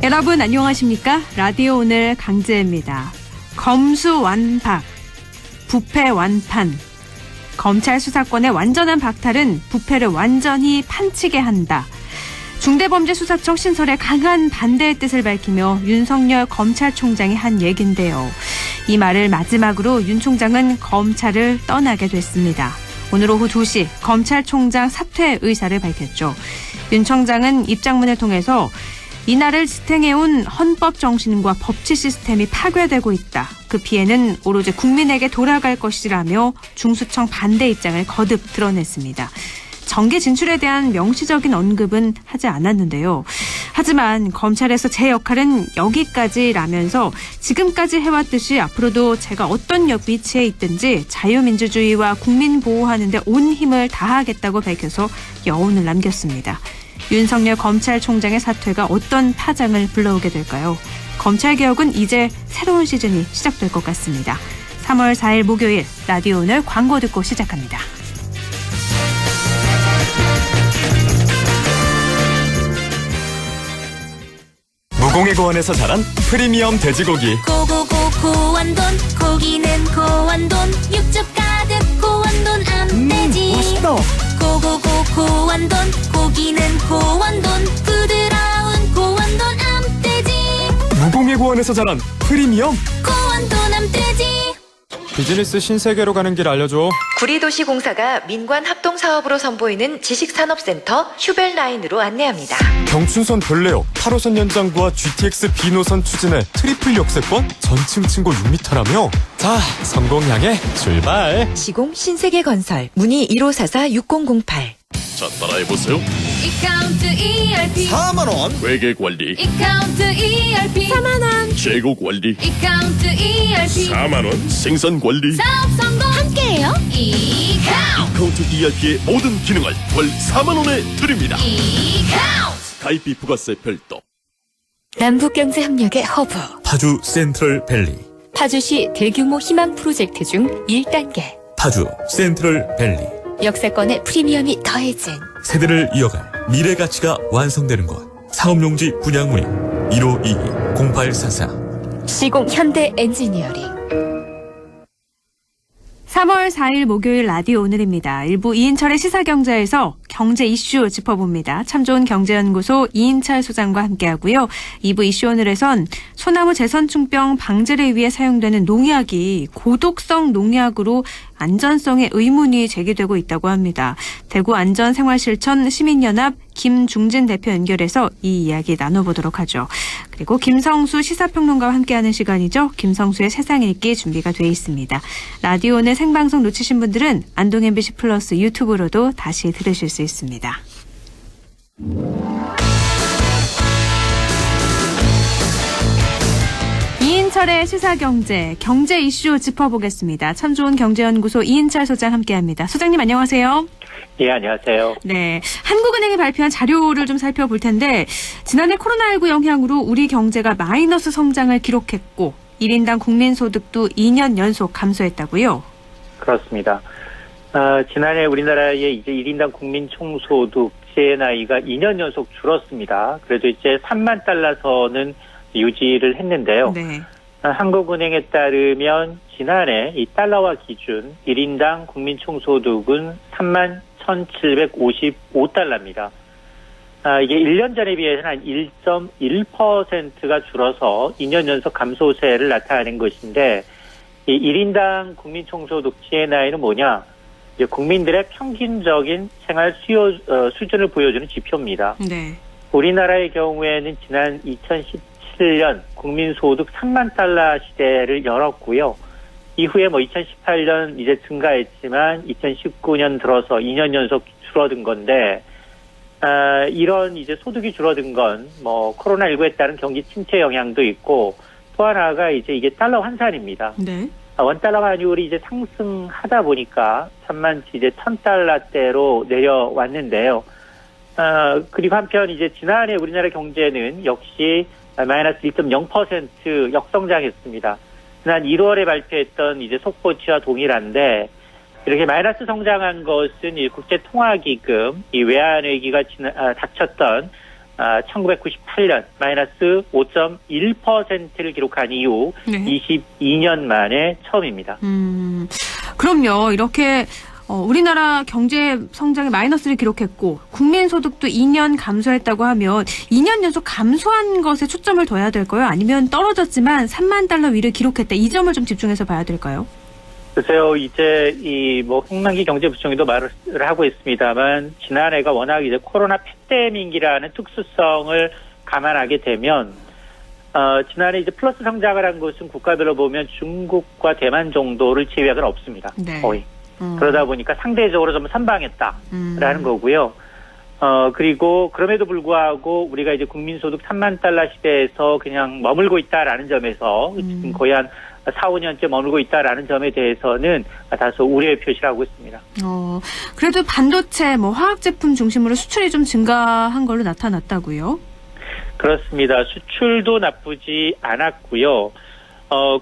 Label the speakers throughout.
Speaker 1: 여러분 안녕하십니까? 라디오 오늘 강재입니다. 검수완박, 부패 완판. 검찰 수사권의 완전한 박탈은 부패를 완전히 판치게 한다. 중대범죄수사청 신설에 강한 반대의 뜻을 밝히며 윤석열 검찰총장이 한 얘긴데요. 이 말을 마지막으로 윤 총장은 검찰을 떠나게 됐습니다. 오늘 오후 2시 검찰총장 사퇴 의사를 밝혔죠. 윤 총장은 입장문을 통해서 이날을 지탱해온 헌법 정신과 법치 시스템이 파괴되고 있다. 그 피해는 오로지 국민에게 돌아갈 것이라며 중수청 반대 입장을 거듭 드러냈습니다. 정계 진출에 대한 명시적인 언급은 하지 않았는데요. 하지만 검찰에서 제 역할은 여기까지라면서 지금까지 해왔듯이 앞으로도 제가 어떤 위치에 있든지 자유민주주의와 국민 보호하는 데 온 힘을 다하겠다고 밝혀서 여운을 남겼습니다. 윤석열 검찰총장의 사퇴가 어떤 파장을 불러오게 될까요? 검찰개혁은 이제 새로운 시즌이 시작될 것 같습니다. 3월 4일 목요일 라디오 오늘 광고 듣고 시작합니다.
Speaker 2: 무공해 고원에서 자란 프리미엄 돼지고기.
Speaker 3: 고고고 고원돈, 고기는 고원돈, 육즙 가득 고원돈 암돼지.
Speaker 4: 맛있다.
Speaker 3: 고고고 고원돈, 고기는 고원돈, 부드러운 고원돈 암돼지.
Speaker 2: 무공해 고원에서 자란 프리미엄
Speaker 3: 고원돈 암돼지.
Speaker 5: 비즈니스 신세계로 가는 길 알려줘.
Speaker 6: 구리도시공사가 민관합동사업으로 선보이는 지식산업센터 휴벨라인으로 안내합니다.
Speaker 2: 경춘선 별내역 8호선 연장과 GTX B노선 추진해 트리플 역세권 전층 층고 6m라며. 자, 성공 향해 출발.
Speaker 6: 시공 신세계건설 문의 1544-6008.
Speaker 7: 자, 따라해보세요.
Speaker 3: 이카운트 ERP
Speaker 4: 4만원.
Speaker 7: 회계관리,
Speaker 3: 이카운트 ERP 4만원.
Speaker 7: 재고관리,
Speaker 3: 이카운트 ERP
Speaker 7: 4만원, 생산관리.
Speaker 3: 사업 성공 함께해요. 이카운트
Speaker 7: 카운트 ERP의 모든 기능을 월 4만원에 드립니다.
Speaker 3: 이카운트.
Speaker 7: 가입비 부가세 별도.
Speaker 8: 남북경제협력의 허브
Speaker 9: 파주 센트럴밸리.
Speaker 8: 파주시 대규모 희망 프로젝트 중 1단계
Speaker 9: 파주 센트럴밸리.
Speaker 8: 역세권의 프리미엄이 더해진
Speaker 9: 세대를 이어갈 미래 가치가 완성되는 곳. 사업용지 분양 문의 1522-0844.
Speaker 8: 시공 현대 엔지니어링.
Speaker 1: 3월 4일 목요일 라디오 오늘입니다. 일부 이인철의 시사경제에서 경제 이슈 짚어봅니다. 참 좋은 경제연구소 이인철 소장과 함께하고요. 2부 이슈 오늘에선 소나무 재선충병 방제를 위해 사용되는 농약이 고독성 농약으로 안전성에 의문이 제기되고 있다고 합니다. 대구 안전생활실천 시민연합 김중진 대표 연결해서 이 이야기 나눠보도록 하죠. 그리고 김성수 시사평론가와 함께하는 시간이죠. 김성수의 세상 읽기 준비가 돼 있습니다. 라디오 오늘 생방송 놓치신 분들은 안동 MBC 플러스 유튜브로도 다시 들으실 수 있습니다. 이인철의 시사경제, 경제 이슈 짚어보겠습니다. 참 좋은 경제연구소 이인철 소장 함께합니다. 소장님 안녕하세요.
Speaker 10: 예, 안녕하세요.
Speaker 1: 네, 한국은행이 발표한 자료를 좀 살펴볼 텐데 지난해 코로나19 영향으로 우리 경제가 마이너스 성장을 기록했고 1인당 국민소득도 2년 연속 감소했다고요?
Speaker 10: 그렇습니다. 지난해 우리나라의 이제 1인당 국민 총소득 GNI가 2년 연속 줄었습니다. 그래도 이제 3만 달러 선은 유지를 했는데요.
Speaker 1: 네.
Speaker 10: 한국은행에 따르면 지난해 이 달러화 기준 1인당 국민 총소득은 3만 1,755달러입니다. 이게 1년 전에 비해서는 한 1.1%가 줄어서 2년 연속 감소세를 나타낸 것인데, 이 1인당 국민 총소득 GNI는 뭐냐? 이제 국민들의 평균적인 생활 수준을 보여주는 지표입니다.
Speaker 1: 네.
Speaker 10: 우리나라의 경우에는 지난 2017년 국민소득 3만 달러 시대를 열었고요. 이후에 2018년 이제 증가했지만 2019년 들어서 2년 연속 줄어든 건데, 이런 이제 소득이 줄어든 건 코로나19에 따른 경기 침체 영향도 있고, 또 하나가 이제 이게 달러 환산입니다.
Speaker 1: 네.
Speaker 10: 원달러 환율이 이제 상승하다 보니까 3만 이제 1,000달러대로 내려왔는데요. 그리고 한편 이제 지난해 우리나라 경제는 역시 마이너스 1.0% 역성장했습니다. 지난 1월에 발표했던 이제 속보치와 동일한데, 이렇게 마이너스 성장한 것은 이 국제통화기금, 이 외환위기가 닥쳤던 1998년 마이너스 5.1%를 기록한 이후
Speaker 1: 네.
Speaker 10: 22년 만에 처음입니다.
Speaker 1: 그럼요. 이렇게 우리나라 경제 성장에 마이너스를 기록했고 국민소득도 2년 감소했다고 하면 2년 연속 감소한 것에 초점을 둬야 될까요? 아니면 떨어졌지만 3만 달러 위를 기록했다. 이 점을 좀 집중해서 봐야 될까요?
Speaker 10: 글쎄요, 이제 홍남기 경제부총리도 말을 하고 있습니다만 지난해가 워낙 이제 코로나 팬데믹이라는 특수성을 감안하게 되면 지난해 이제 플러스 성장을 한 것은 국가별로 보면 중국과 대만 정도를 제외하고는 없습니다.
Speaker 1: 네.
Speaker 10: 거의. 그러다 보니까 상대적으로 좀 선방했다라는 거고요. 그리고 그럼에도 불구하고 우리가 이제 국민소득 3만 달러 시대에서 그냥 머물고 있다라는 점에서 지금 거의 한 4, 5년째 머물고 있다라는 점에 대해서는 다소 우려의 표시를 하고 있습니다.
Speaker 1: 그래도 반도체, 화학 제품 중심으로 수출이 좀 증가한 걸로 나타났다고요?
Speaker 10: 그렇습니다. 수출도 나쁘지 않았고요.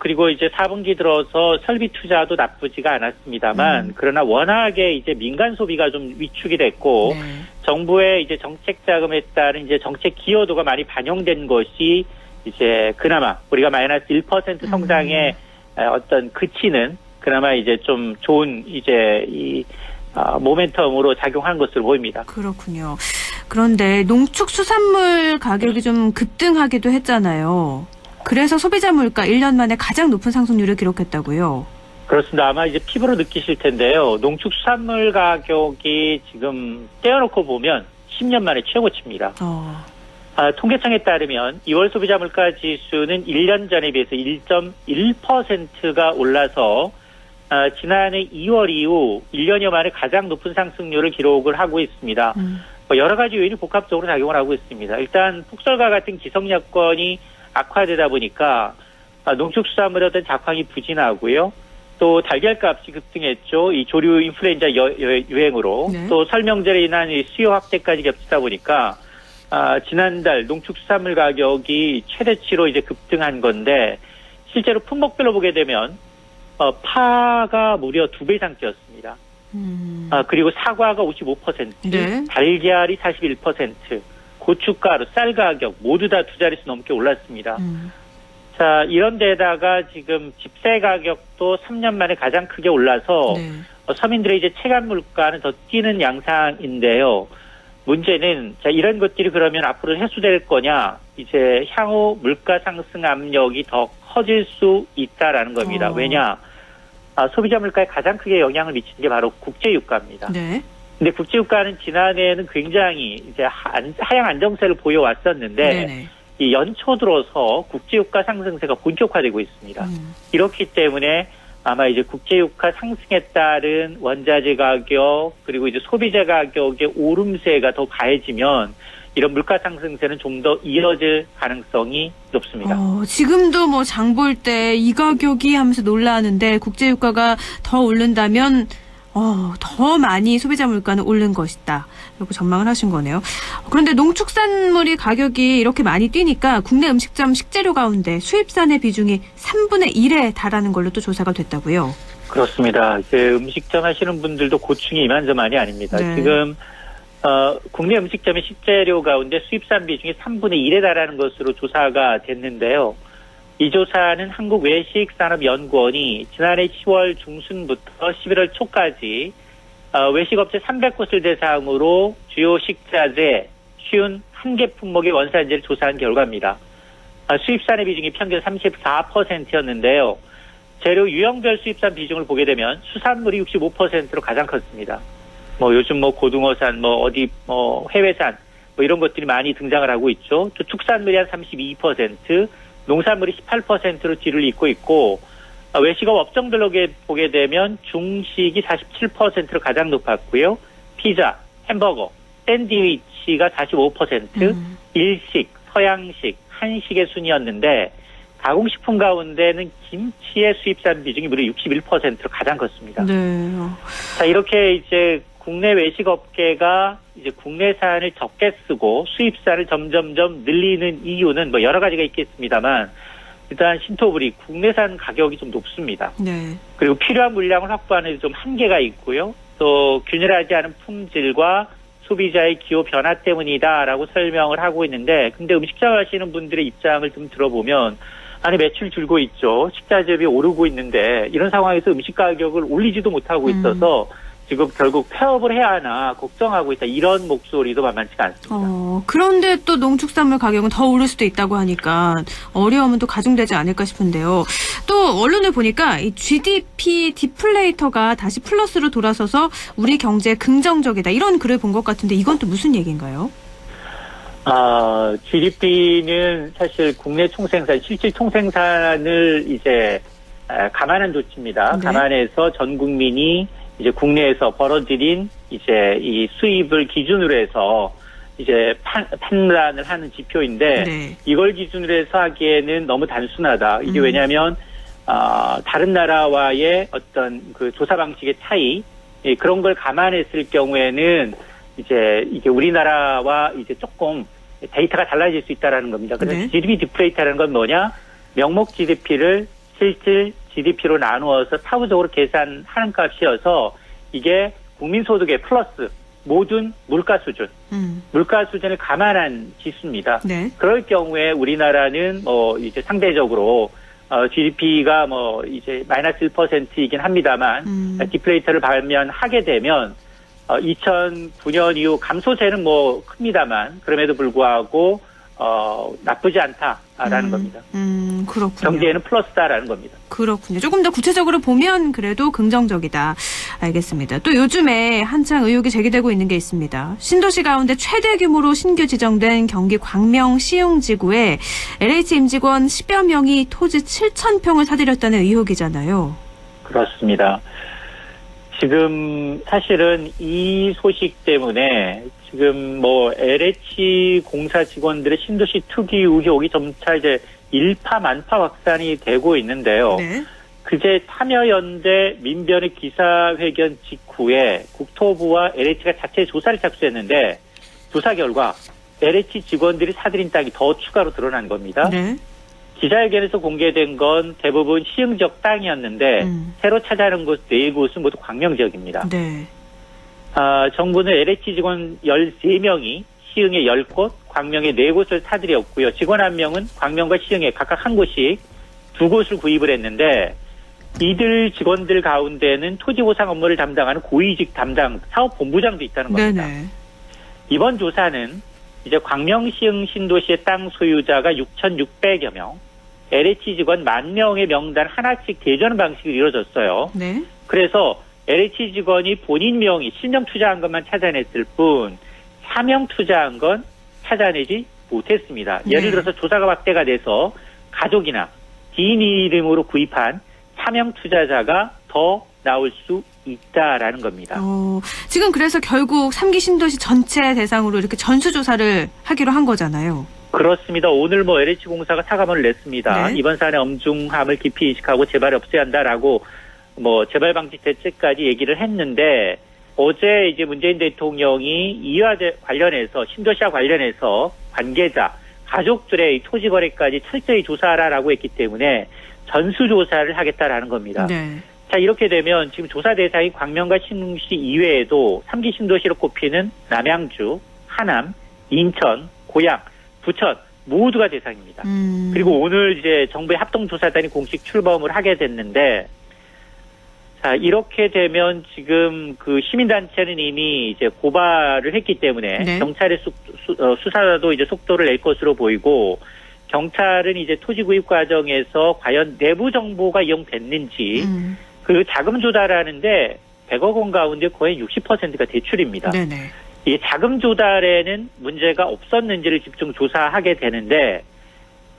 Speaker 10: 그리고 이제 4분기 들어서 설비 투자도 나쁘지가 않았습니다만, 그러나 워낙에 이제 민간 소비가 좀 위축이 됐고,
Speaker 1: 네.
Speaker 10: 정부의 이제 정책 자금에 따른 이제 정책 기여도가 많이 반영된 것이 이제 그나마 우리가 마이너스 1% 성장에 어떤 그치는 그나마 이제 좀 좋은 이제 모멘텀으로 작용한 것으로 보입니다.
Speaker 1: 그렇군요. 그런데 농축수산물 가격이 좀 급등하기도 했잖아요. 그래서 소비자 물가 1년 만에 가장 높은 상승률을 기록했다고요.
Speaker 10: 그렇습니다. 아마 이제 피부로 느끼실 텐데요. 농축수산물 가격이 지금 떼어놓고 보면 10년 만에 최고치입니다. 통계청에 따르면 2월 소비자 물가 지수는 1년 전에 비해서 1.1%가 올라서 지난해 2월 이후 1년여 만에 가장 높은 상승률을 기록을 하고 있습니다. 여러 가지 요인이 복합적으로 작용을 하고 있습니다. 일단 폭설과 같은 기상 여건이 악화되다 보니까 농축수산물의 어떤 작황이 부진하고요. 또 달걀값이 급등했죠. 이 조류 인플루엔자 유행으로.
Speaker 1: 네.
Speaker 10: 또 설명절에 인한 이 수요 확대까지 겹치다 보니까 지난달 농축수산물 가격이 최대치로 이제 급등한 건데 실제로 품목별로 보게 되면 파가 무려 2배 이상 뛰었습니다. 그리고 사과가 55%,
Speaker 1: 네.
Speaker 10: 달걀이 41%, 고춧가루, 쌀 가격 모두 다 2자릿수 넘게 올랐습니다. 자, 이런 데다가 지금 집세 가격도 3년 만에 가장 크게 올라서
Speaker 1: 네.
Speaker 10: 서민들의 이제 체감 물가는 더 뛰는 양상인데요. 문제는 자, 이런 것들이 그러면 앞으로 해소될 거냐? 이제 향후 물가 상승 압력이 더 커질 수 있다라는 겁니다. 왜냐? 소비자 물가에 가장 크게 영향을 미치는 게 바로 국제유가입니다.
Speaker 1: 네.
Speaker 10: 근데 국제유가는 지난해에는 굉장히 이제 하향 안정세를 보여왔었는데
Speaker 1: 네네.
Speaker 10: 이 연초 들어서 국제유가 상승세가 본격화되고 있습니다. 이렇기 때문에 아마 이제 국제유가 상승에 따른 원자재 가격 그리고 이제 소비재 가격의 오름세가 더 가해지면 이런 물가 상승세는 좀 더 이어질 가능성이 높습니다.
Speaker 1: 지금도 장 볼 때 이 가격이 하면서 놀라는데 국제유가가 더 오른다면 더 많이 소비자 물가는 오른 것이다. 이렇게 전망을 하신 거네요. 그런데 농축산물이 가격이 이렇게 많이 뛰니까 국내 음식점 식재료 가운데 수입산의 비중이 3분의 1에 달하는 걸로 또 조사가 됐다고요.
Speaker 10: 그렇습니다. 이제 음식점 하시는 분들도 고충이 이만저만이 아닙니다.
Speaker 1: 네.
Speaker 10: 지금 국내 음식점의 식재료 가운데 수입산 비중이 3분의 1에 달하는 것으로 조사가 됐는데요. 이 조사는 한국외식산업연구원이 지난해 10월 중순부터 11월 초까지 외식업체 300곳을 대상으로 주요 식자재 51개 품목의 원산지를 조사한 결과입니다. 수입산의 비중이 평균 34%였는데요. 재료 유형별 수입산 비중을 보게 되면 수산물이 65%로 가장 컸습니다. 요즘 고등어산, 해외산, 이런 것들이 많이 등장을 하고 있죠. 또 축산물이 한 32%, 농산물이 18%로 뒤를 잇고 있고, 외식업 업종별로 보게 되면 중식이 47%로 가장 높았고요. 피자, 햄버거, 샌드위치가 45%, 일식, 서양식, 한식의 순이었는데, 가공식품 가운데는 김치의 수입산 비중이 무려 61%로 가장 컸습니다.
Speaker 1: 네.
Speaker 10: 자, 이렇게 이제 국내 외식업계가 이제 국내산을 적게 쓰고 수입산을 점점점 늘리는 이유는 여러 가지가 있겠습니다만 일단 신토부리 국내산 가격이 좀 높습니다.
Speaker 1: 네.
Speaker 10: 그리고 필요한 물량을 확보하는 데 좀 한계가 있고요. 또 균일하지 않은 품질과 소비자의 기호 변화 때문이다라고 설명을 하고 있는데, 근데 음식점 하시는 분들의 입장을 좀 들어보면, 아니 매출 줄고 있죠. 식자재비 오르고 있는데 이런 상황에서 음식 가격을 올리지도 못하고 있어서 지금 결국 폐업을 해야 하나 걱정하고 있다. 이런 목소리도 만만치가 않습니다.
Speaker 1: 그런데 또 농축산물 가격은 더 오를 수도 있다고 하니까 어려움은 또 가중되지 않을까 싶은데요. 또 언론을 보니까 이 GDP 디플레이터가 다시 플러스로 돌아서서 우리 경제에 긍정적이다. 이런 글을 본 것 같은데 이건 또 무슨 얘기인가요?
Speaker 10: GDP는 사실 국내 총생산, 실질 총생산을 이제 감안한 조치입니다.
Speaker 1: 네.
Speaker 10: 감안해서 전 국민이 이제 국내에서 벌어들인 이제 이 수입을 기준으로 해서 이제 판단을 하는 지표인데,
Speaker 1: 네.
Speaker 10: 이걸 기준으로 해서 하기에는 너무 단순하다. 이게 왜냐하면 다른 나라와의 어떤 그 조사 방식의 차이, 그런 걸 감안했을 경우에는 이제 이게 우리나라와 이제 조금 데이터가 달라질 수 있다라는 겁니다. 그래서
Speaker 1: 네.
Speaker 10: GDP 디플레이터라는 건 뭐냐? 명목 GDP를 실질 GDP로 나누어서 사후적으로 계산하는 값이어서 이게 국민소득의 플러스 모든 물가 수준, 물가 수준을 감안한 지수입니다.
Speaker 1: 네.
Speaker 10: 그럴 경우에 우리나라는 이제 상대적으로 GDP가 이제 마이너스 1%이긴 합니다만 디플레이터를 발면하게 되면 2009년 이후 감소세는 큽니다만 그럼에도 불구하고 나쁘지 않다라는 겁니다.
Speaker 1: 그렇군요.
Speaker 10: 경제에는 플러스다라는 겁니다.
Speaker 1: 그렇군요. 조금 더 구체적으로 보면 그래도 긍정적이다. 알겠습니다. 또 요즘에 한창 의혹이 제기되고 있는 게 있습니다. 신도시 가운데 최대 규모로 신규 지정된 경기 광명 시흥지구에 LH 임직원 10여 명이 토지 7,000평을 사들였다는 의혹이잖아요.
Speaker 10: 그렇습니다. 지금 사실은 이 소식 때문에 지금 LH 공사 직원들의 신도시 투기 의혹이 점차 이제 일파만파 확산이 되고 있는데요.
Speaker 1: 네.
Speaker 10: 그제 참여연대 민변의 기사회견 직후에 국토부와 LH가 자체 조사를 착수했는데 조사 결과 LH 직원들이 사들인 땅이 더 추가로 드러난 겁니다.
Speaker 1: 네.
Speaker 10: 기자회견에서 공개된 건 대부분 시흥 지역 땅이었는데 새로 찾아낸 곳 4곳은 모두 광명 지역입니다.
Speaker 1: 네.
Speaker 10: 정부는 LH 직원 13명이 시흥에 10곳, 광명에 4곳을 사들였고요. 직원 1명은 광명과 시흥에 각각 한 곳씩 2곳을 구입을 했는데 이들 직원들 가운데는 토지보상 업무를 담당하는 고위직 담당 사업본부장도 있다는 겁니다.
Speaker 1: 네네.
Speaker 10: 이번 조사는 이제 광명 시흥 신도시의 땅 소유자가 6,600여 명, LH 직원 10,000명의 명단 하나씩 대조하는 방식으로 이루어졌어요.
Speaker 1: 네.
Speaker 10: 그래서 LH 직원이 본인 명의 실명 투자한 것만 찾아냈을 뿐 사명 투자한 건 찾아내지 못했습니다. 예를 들어서 조사가 확대가 돼서 가족이나 지인 이름으로 구입한 사명 투자자가 더 나올 수 있다라는 겁니다.
Speaker 1: 지금 그래서 결국 3기 신도시 전체 대상으로 이렇게 전수조사를 하기로 한 거잖아요.
Speaker 10: 그렇습니다. 오늘 LH공사가 사과문을 냈습니다.
Speaker 1: 네.
Speaker 10: 이번 사안의 엄중함을 깊이 인식하고 재발이 없어야 한다라고 재발 방지 대책까지 얘기를 했는데 어제 이제 문재인 대통령이 이와 관련해서 신도시와 관련해서 관계자, 가족들의 토지 거래까지 철저히 조사하라라고 했기 때문에 전수조사를 하겠다라는 겁니다.
Speaker 1: 네.
Speaker 10: 자, 이렇게 되면 지금 조사 대상이 광명과 신흥시 이외에도 3기 신도시로 꼽히는 남양주, 하남, 인천, 고양, 부천 모두가 대상입니다. 그리고 오늘 이제 정부의 합동조사단이 공식 출범을 하게 됐는데, 자, 이렇게 되면 지금 그 시민단체는 이미 이제 고발을 했기 때문에
Speaker 1: 네.
Speaker 10: 경찰의 수사도 이제 속도를 낼 것으로 보이고, 경찰은 이제 토지 구입 과정에서 과연 내부 정보가 이용됐는지, 그 자금 조달하는데 100억 원 가운데 거의 60%가 대출입니다.
Speaker 1: 네네.
Speaker 10: 이 자금 조달에는 문제가 없었는지를 집중 조사하게 되는데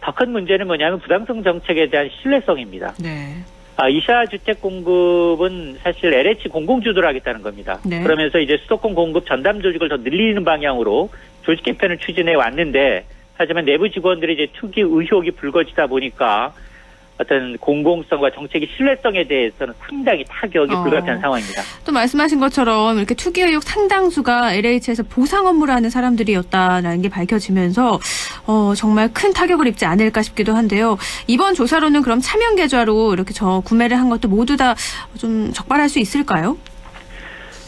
Speaker 10: 더 큰 문제는 뭐냐면 부당성 정책에 대한 신뢰성입니다.
Speaker 1: 네.
Speaker 10: 이샤 주택 공급은 사실 LH 공공주도를 하겠다는 겁니다.
Speaker 1: 네.
Speaker 10: 그러면서 이제 수도권 공급 전담 조직을 더 늘리는 방향으로 조직 개편을 추진해 왔는데, 하지만 내부 직원들이 이제 투기 의혹이 불거지다 보니까 어떤 공공성과 정책의 신뢰성에 대해서는 상당히 타격이 불가피한 상황입니다.
Speaker 1: 또 말씀하신 것처럼 이렇게 투기 의혹 상당수가 LH에서 보상 업무를 하는 사람들이었다라는 게 밝혀지면서 정말 큰 타격을 입지 않을까 싶기도 한데요. 이번 조사로는 그럼 차명 계좌로 이렇게 구매를 한 것도 모두 다 좀 적발할 수 있을까요?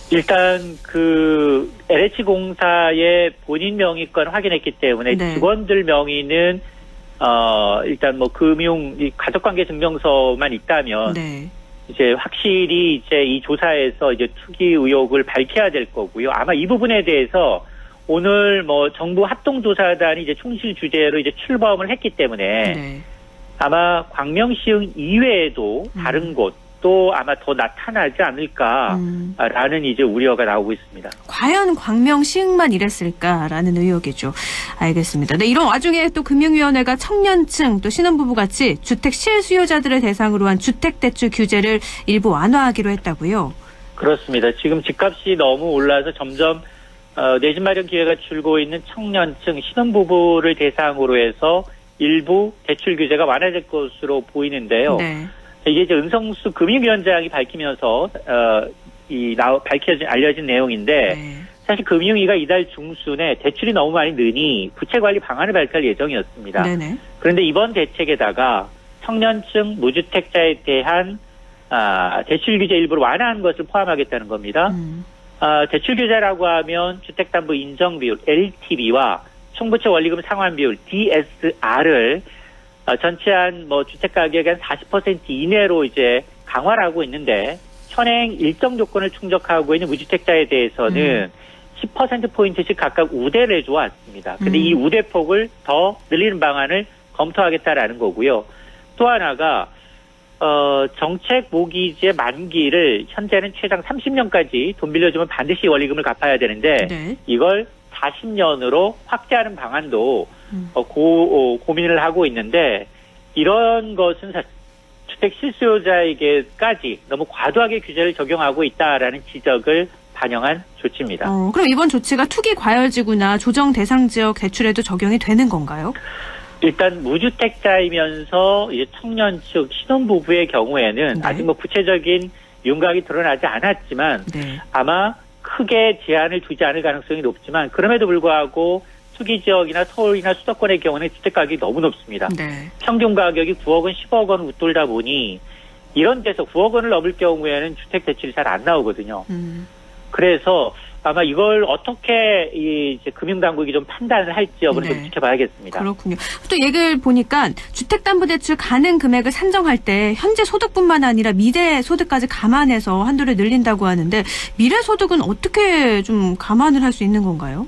Speaker 10: 일단 그 LH 공사의 본인 명의권 확인했기 때문에
Speaker 1: 네.
Speaker 10: 직원들 명의는 일단 뭐 금융 가족관계 증명서만 있다면
Speaker 1: 네.
Speaker 10: 이제 확실히 이제 이 조사에서 이제 투기 의혹을 밝혀야 될 거고요. 아마 이 부분에 대해서 오늘 뭐 정부 합동조사단이 이제 충실 주재로 이제 출범을 했기 때문에
Speaker 1: 네.
Speaker 10: 아마 광명시흥 이외에도 다른 곳도 아마 더 나타나지 않을까라는 이제 우려가 나오고 있습니다.
Speaker 1: 과연 광명시흥만 이랬을까라는 의혹이죠. 알겠습니다. 네, 이런 와중에 또 금융위원회가 청년층 또 신혼부부 같이 주택 실수요자들을 대상으로 한 주택대출 규제를 일부 완화하기로 했다고요.
Speaker 10: 그렇습니다. 지금 집값이 너무 올라서 점점 내 집 마련 기회가 줄고 있는 청년층 신혼부부를 대상으로 해서 일부 대출 규제가 완화될 것으로 보이는데요.
Speaker 1: 네.
Speaker 10: 이게 이제 은성수 금융위원장이 밝히면서 알려진 내용인데
Speaker 1: 네.
Speaker 10: 사실 금융위가 이달 중순에 대출이 너무 많이 느니 부채 관리 방안을 발표할 예정이었습니다.
Speaker 1: 네네.
Speaker 10: 그런데 이번 대책에다가 청년층 무주택자에 대한 대출 규제 일부를 완화한 것을 포함하겠다는 겁니다. 대출 규제라고 하면 주택담보 인정 비율 LTV와 총부채 원리금 상환 비율 DSR을 전체 한 뭐 주택 가격의 한 40% 이내로 이제 강화를 하고 있는데 현행 일정 조건을 충족하고 있는 무주택자에 대해서는 10%포인트씩 각각 우대를 해줘 왔습니다. 근데 이 우대폭을 더 늘리는 방안을 검토하겠다라는 거고요. 또 하나가 정책 모기지의 만기를 현재는 최장 30년까지 돈 빌려주면 반드시 원리금을 갚아야 되는데
Speaker 1: 네.
Speaker 10: 이걸 40년으로 확대하는 방안도 고민을 하고 있는데 이런 것은 주택 실수요자에게까지 너무 과도하게 규제를 적용하고 있다라는 지적을 반영한 조치입니다.
Speaker 1: 그럼 이번 조치가 투기 과열지구나 조정 대상 지역 대출에도 적용이 되는 건가요?
Speaker 10: 일단 무주택자이면서 이제 청년층 신혼부부의 경우에는
Speaker 1: 네.
Speaker 10: 아직 뭐 구체적인 윤곽이 드러나지 않았지만
Speaker 1: 네.
Speaker 10: 아마 크게 제한을 두지 않을 가능성이 높지만 그럼에도 불구하고 투기 지역이나 서울이나 수도권의 경우는 주택 가격이 너무 높습니다.
Speaker 1: 네.
Speaker 10: 평균 가격이 9억 원, 10억 원 웃돌다 보니 이런 데서 9억 원을 넘을 경우에는 주택 대출이 잘 안 나오거든요. 그래서 아마 이걸 어떻게 이제 금융당국이 좀 판단을 할지 여부를 좀 지켜봐야겠습니다.
Speaker 1: 그렇군요. 또 얘기를 보니까 주택담보대출 가능 금액을 산정할 때 현재 소득뿐만 아니라 미래 소득까지 감안해서 한도를 늘린다고 하는데 미래 소득은 어떻게 좀 감안을 할 수 있는 건가요?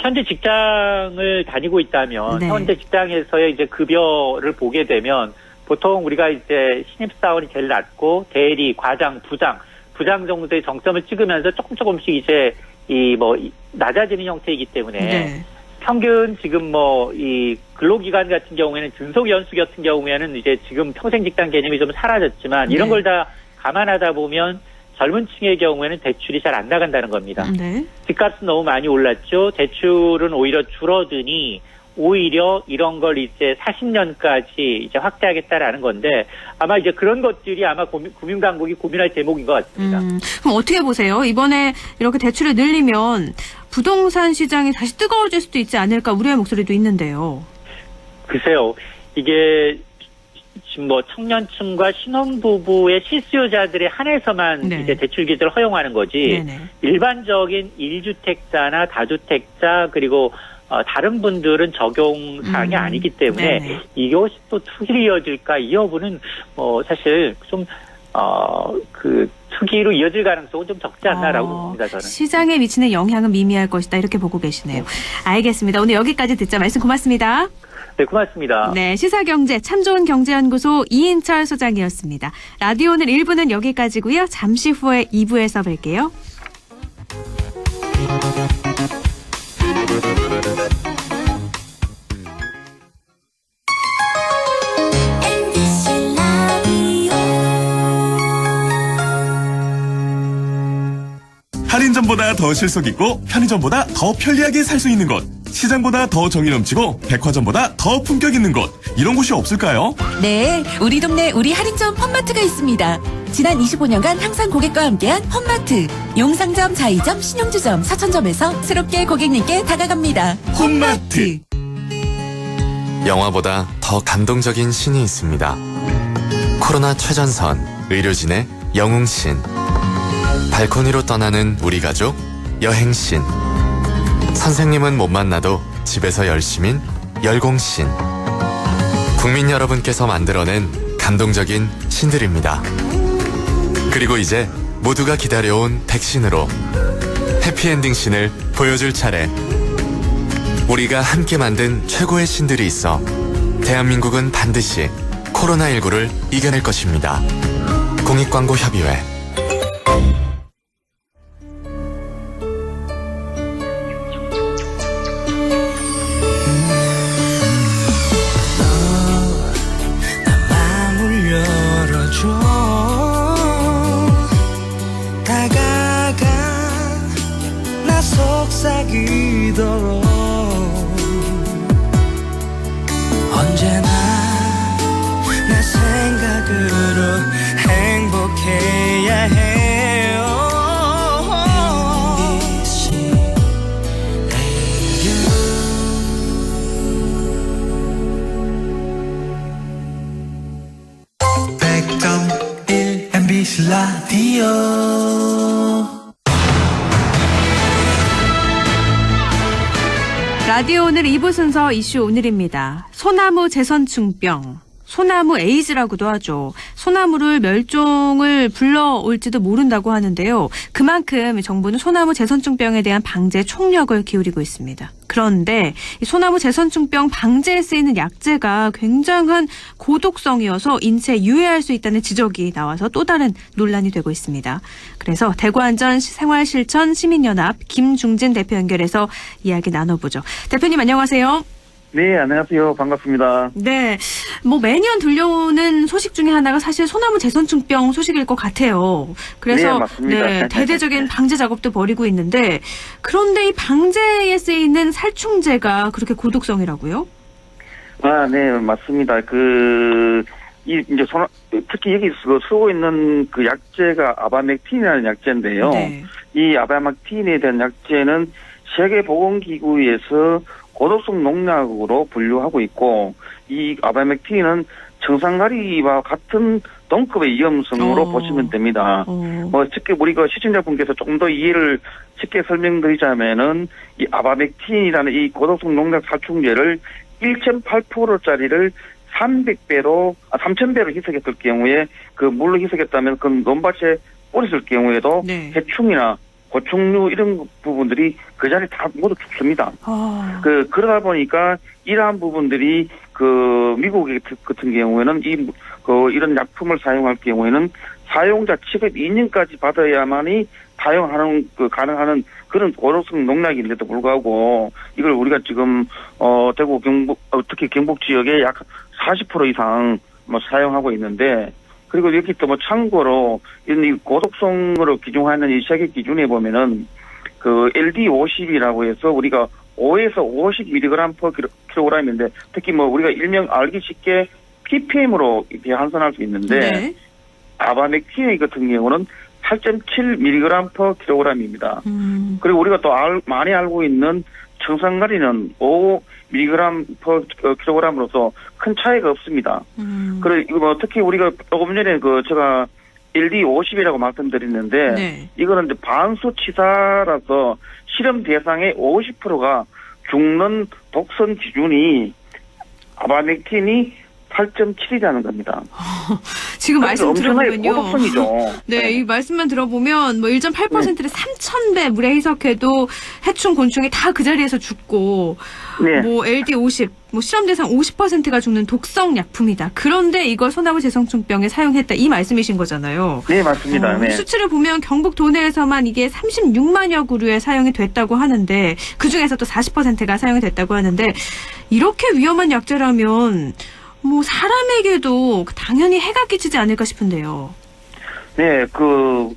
Speaker 10: 현재 직장을 다니고 있다면
Speaker 1: 네.
Speaker 10: 현재 직장에서의 이제 급여를 보게 되면 보통 우리가 이제 신입사원이 제일 낮고 대리, 과장, 부장 정도의 정점을 찍으면서 조금씩 이제 낮아지는 형태이기 때문에
Speaker 1: 네.
Speaker 10: 평균 지금 이 근로기간 같은 경우에는 근속연수 같은 경우에는 이제 지금 평생 직장 개념이 좀 사라졌지만 이런 걸 다 감안하다 보면 젊은 층의 경우에는 대출이 잘 안 나간다는 겁니다.
Speaker 1: 네.
Speaker 10: 집값은 너무 많이 올랐죠. 대출은 오히려 줄어드니 오히려 이런 걸 이제 40년까지 이제 확대하겠다라는 건데 아마 이제 그런 것들이 아마 금융당국이 고민할 대목인 것 같습니다.
Speaker 1: 그럼 어떻게 보세요? 이번에 이렇게 대출을 늘리면 부동산 시장이 다시 뜨거워질 수도 있지 않을까 우려의 목소리도 있는데요.
Speaker 10: 글쎄요. 이게 지금 청년층과 신혼부부의 실수요자들에 한해서만
Speaker 1: 네.
Speaker 10: 이제 대출 규제를 허용하는 거지
Speaker 1: 네네.
Speaker 10: 일반적인 1주택자나 다주택자 그리고 다른 분들은 적용 사항이 아니기 때문에
Speaker 1: 네네.
Speaker 10: 이것이 또 투기로 이어질까 이 여부는 사실 좀 투기로 이어질 가능성은 좀 적지 않나라고 봅니다. 저는.
Speaker 1: 시장에 미치는 영향은 미미할 것이다 이렇게 보고 계시네요. 알겠습니다. 오늘 여기까지 듣자 말씀 고맙습니다.
Speaker 10: 네, 고맙습니다.
Speaker 1: 네, 시사경제 참 좋은 경제연구소 이인철 소장이었습니다. 라디오 오늘 1부는 여기까지고요. 잠시 후에 2부에서 뵐게요.
Speaker 7: 할인점보다 더 실속 있고 편의점보다 더 편리하게 살 수 있는 곳, 시장보다 더 정이 넘치고 백화점보다 더 품격 있는 곳, 이런 곳이 없을까요?
Speaker 4: 네, 우리 동네 우리 할인점 홈마트가 있습니다. 지난 25년간 항상 고객과 함께한 홈마트. 용상점, 자이점, 신용주점, 사천점에서 새롭게 고객님께 다가갑니다. 홈마트.
Speaker 11: 영화보다 더 감동적인 신이 있습니다. 코로나 최전선, 의료진의 영웅신. 발코니로 떠나는 우리 가족 여행신. 선생님은 못 만나도 집에서 열심인 열공신. 국민 여러분께서 만들어낸 감동적인 신들입니다. 그리고 이제 모두가 기다려온 백신으로 해피엔딩 신을 보여줄 차례. 우리가 함께 만든 최고의 신들이 있어 대한민국은 반드시 코로나19를 이겨낼 것입니다. 공익광고협의회.
Speaker 12: 마음을 열어줘. 다가가 나 속삭이도록 언제나 내 생각으로 행복해야 해요. MBC 라디오.
Speaker 1: 라디오 오늘 2부 순서 이슈 오늘입니다. 소나무 제선충병, 소나무 에이즈라고도 하죠. 소나무를 멸종을 불러올지도 모른다고 하는데요. 그만큼 정부는 소나무 제선충병에 대한 방제 총력을 기울이고 있습니다. 그런데 이 소나무 제선충병 방제에 쓰이는 약재가 굉장한 고독성이어서 인체에 유해할 수 있다는 지적이 나와서 또 다른 논란이 되고 있습니다. 그래서 대구안전 생활실천 시민연합 김중진 대표 연결해서 이야기 나눠보죠. 대표님 안녕하세요.
Speaker 13: 네, 안녕하세요. 반갑습니다.
Speaker 1: 네, 뭐 매년 들려오는 소식 중에 하나가 사실 소나무 제선충병 소식일 것 같아요. 그래서
Speaker 13: 네, 맞습니다.
Speaker 1: 네, 대대적인 방제 작업도 벌이고 있는데 그런데 이 방제에 쓰이는 살충제가 그렇게 고독성이라고요?
Speaker 13: 아, 네, 맞습니다. 이제 특히 여기 쓰고 있는 그 약재가 아바맥틴이라는 약재인데요.
Speaker 1: 네.
Speaker 13: 이 아바맥틴에 대한 약재는 세계보건기구에서 고독성 농약으로 분류하고 있고, 이 아바맥틴은 청산가리와 같은 동급의 위험성으로 보시면 됩니다. 특히 우리가 시청자분께서 조금 더 이해를 쉽게 설명드리자면은 이 아바맥틴이라는 이 고독성 농약 살충제를 1.8%짜리를 3,000배로 희석했을 경우에 그 물로 희석했다면 그 논밭에 뿌렸을 경우에도
Speaker 1: 네.
Speaker 13: 해충이나 고충류 이런 부분들이 그 자리에 다 모두 죽습니다. 그러다 보니까 이러한 부분들이 미국 같은 경우에는 이런 약품을 사용할 경우에는 사용자 취급 2년까지 받아야만이 사용하는 가능한 그런 고독성 농약인데도 불구하고 이걸 우리가 지금 대구 경북 특히 경북 지역에 약 40% 이상 사용하고 있는데. 그리고 여기 또 참고로 이 고독성으로 기준하는 이 세계 기준에 보면은 LD50이라고 해서 우리가 5에서 50mg/kg인데 특히 우리가 일명 알기 쉽게 ppm으로 이렇게 환산할 수 있는데 네. 아바맥틴 같은 경우는 8.7mg/kg입니다. 그리고 우리가 또 많이 알고 있는 청산가리는 5mg/kg로서 큰 차이가 없습니다. 그리고 특히 우리가 조금 전에 제가 LD50이라고 말씀드렸는데 네. 이거는 이제 반수치사라서 실험 대상의 50%가 죽는 독성 기준이 아바맥틴이 8.7이라는 겁니다.
Speaker 1: 지금 말씀 들어보면요.
Speaker 13: 고독성이죠.
Speaker 1: 네, 이 말씀만 들어보면 1.8%를 3,000배 물에 희석해도 해충, 곤충이 다 그 자리에서 죽고
Speaker 13: 네.
Speaker 1: LD50, 실험 대상 50%가 죽는 독성 약품이다. 그런데 이걸 소나무 제선충병에 사용했다. 이 말씀이신 거잖아요.
Speaker 13: 네, 맞습니다. 네.
Speaker 1: 수치를 보면 경북 도내에서만 이게 36만여 그루에 사용이 됐다고 하는데 그중에서 또 40%가 사용이 됐다고 하는데 이렇게 위험한 약재라면 사람에게도 당연히 해가 끼치지 않을까 싶은데요.
Speaker 13: 네, 그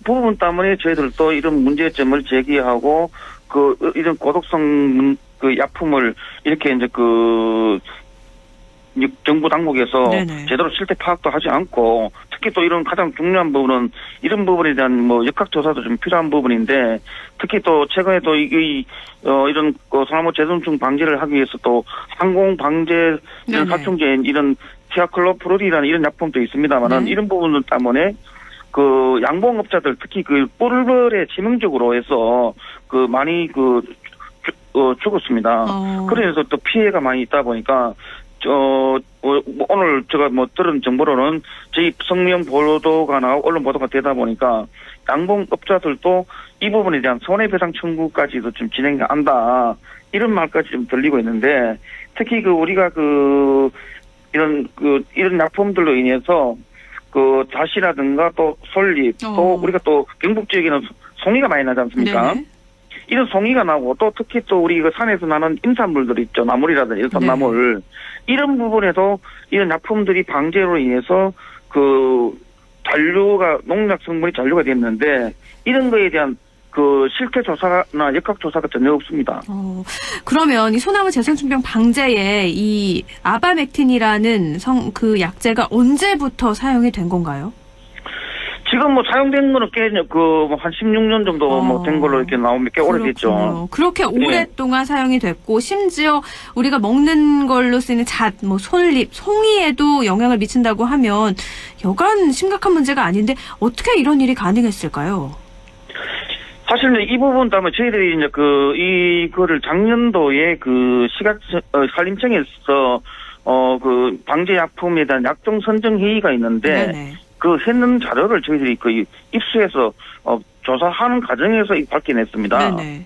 Speaker 13: 부분 때문에 저희들도 이런 문제점을 제기하고, 이런 고독성 약품을 이렇게 이제 정부 당국에서 네네. 제대로 실태 파악도 하지 않고, 특히 또 이런 가장 중요한 부분은 이런 부분에 대한 역학조사도 좀 필요한 부분인데, 특히 또 최근에 또 이런 소나무 제선충 방지를 하기 위해서 또 항공 방제 이런 살충제 이런 티아클로프롤이라는 이런 약품도 있습니다만은 네. 이런 부분들 때문에 그 양봉업자들 특히 그 뿔벌에 치명적으로 해서 그 많이 죽었습니다. 그래서 또 피해가 많이 있다 보니까 오늘 제가 들은 정보로는 저희 성명 보도가 나오고 언론 보도가 되다 보니까 양봉업자들도 이 부분에 대한 손해배상 청구까지도 좀 진행한다 이런 말까지 좀 들리고 있는데 특히 우리가 이런 약품들로 인해서 다시라든가 또 솔잎 또 우리가 또 경북 지역에는 송이가 많이 나지 않습니까? 네네. 이런 송이가 나고 또 특히 또 우리 산에서 나는 임산물들 있죠. 나물이라든지 일산나물 이런 부분에도 이런 약품들이 방제로 인해서 농약 성분이 잔류가 됐는데 이런 거에 대한 실태 조사나 역학 조사가 전혀 없습니다.
Speaker 1: 그러면 이 소나무 재생충병 방제에 이 아바맥틴이라는 약재가 언제부터 사용이 된 건가요?
Speaker 13: 지금 사용된 거는 꽤 한 16년 정도 된 걸로 이렇게 나오면 꽤 오래됐죠.
Speaker 1: 그렇게 오랫동안 사용이 됐고 심지어 우리가 먹는 걸로 쓰이는 솔잎, 송이에도 영향을 미친다고 하면 여간 심각한 문제가 아닌데 어떻게 이런 일이 가능했을까요?
Speaker 13: 사실 이 부분도 아마 저희들이 이거를 작년도에 산림청에서 방제 약품에 대한 약종 선정 회의가 있는데 네네. 했는 자료를 저희들이 입수해서 조사하는 과정에서 발견했습니다. 네네.